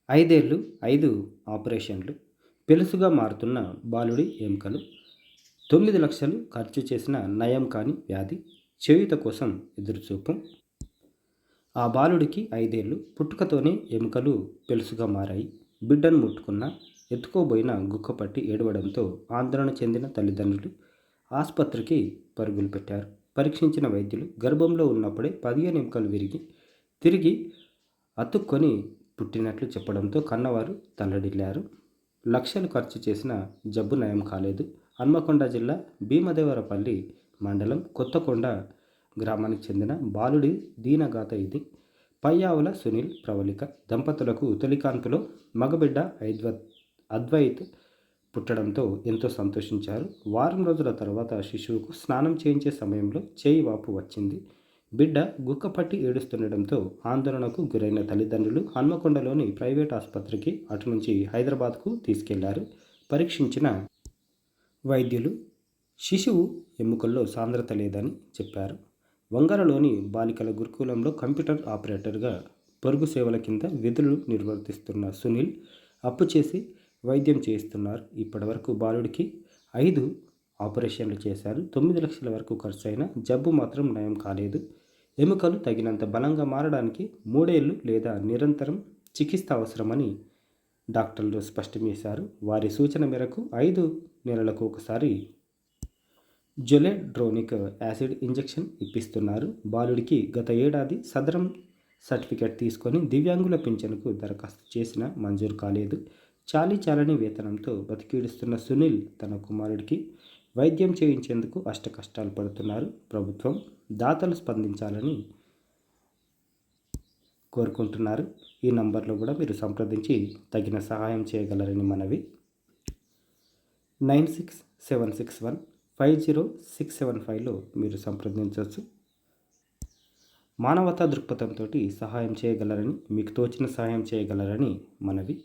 ఐదేళ్లు, 5 ఆపరేషన్లు, పెలుసుగా మారుతున్న బాలుడి ఎముకలు, 9,00,000 ఖర్చు చేసిన నయం కాని వ్యాధి, చేయూత కోసం ఎదురుచూపు. ఆ బాలుడికి 5 ఏళ్లు, పుట్టుకతోనే ఎముకలు పెలుసుగా మారాయి. బిడ్డను ముట్టుకున్నా ఎత్తుకోబోయిన గుక్కపట్టి ఏడవడంతో ఆందోళన చెందిన తల్లిదండ్రులు ఆస్పత్రికి పరుగులు పెట్టారు. పరీక్షించిన వైద్యులు గర్భంలో ఉన్నప్పుడే 15 ఎముకలు విరిగి తిరిగి అతుక్కొని పుట్టినట్లు చెప్పడంతో కన్నవారు తల్లడిల్లారు. లక్షలు ఖర్చు చేసిన జబ్బు నయం కాలేదు. హన్మకొండ జిల్లా భీమదేవరపల్లి మండలం కొత్తకొండ గ్రామానికి చెందిన బాలుడి దీనగాథ ఇది. పయ్యావుల సునీల్, ప్రవళిక దంపతులకు తొలికాన్పులో మగబిడ్డ అద్వైత్ పుట్టడంతో ఎంతో సంతోషించారు. వారం రోజుల తర్వాత శిశువుకు స్నానం చేయించే సమయంలో చేయి వాపు వచ్చింది. బిడ్డ గుక్కపట్టి ఏడుస్తుండటంతో ఆందోళనకు గురైన తల్లిదండ్రులు హన్మకొండలోని ప్రైవేట్ ఆసుపత్రికి, అటు నుంచి హైదరాబాద్కు తీసుకెళ్లారు. పరీక్షించిన వైద్యులు శిశువు ఎముకల్లో సాంద్రత లేదని చెప్పారు. వంగరలోని బాలికల గురుకులంలో కంప్యూటర్ ఆపరేటర్గా పొరుగు సేవల కింద విధులు నిర్వర్తిస్తున్న సునీల్ అప్పు చేసి వైద్యం చేయిస్తున్నారు. ఇప్పటివరకు బాలుడికి 5 ఆపరేషన్లు చేశారు. 9,00,000 వరకు ఖర్చయిన జబ్బు మాత్రం నయం కాలేదు. ఎముకలు తగినంత బలంగా మారడానికి 3 ఏళ్లు లేదా నిరంతరం చికిత్స అవసరమని డాక్టర్లు స్పష్టం చేశారు. వారి సూచన మేరకు 5 నెలలకు ఒకసారి జొలెడ్రోనిక్ యాసిడ్ ఇంజెక్షన్ ఇప్పిస్తున్నారు. బాలుడికి గత ఏడాది సదరం సర్టిఫికెట్ తీసుకొని దివ్యాంగుల పింఛనుకు దరఖాస్తు చేసినా మంజూరు కాలేదు. చాలీచాలని వేతనంతో బతికీడుస్తున్న సునీల్ తన కుమారుడికి వైద్యం చేయించేందుకు అష్టకష్టాలు పడుతున్నారు. ప్రభుత్వం దాతలు స్పందించాలని కోరుకుంటున్నారు. ఈ నంబర్లో కూడా మీరు సంప్రదించి తగిన సహాయం చేయగలరని మనవి. 9676150675లో మీరు సంప్రదించవచ్చు. మానవతా దృక్పథంతో సహాయం చేయగలరని, మీకు తోచిన సహాయం చేయగలరని మనవి.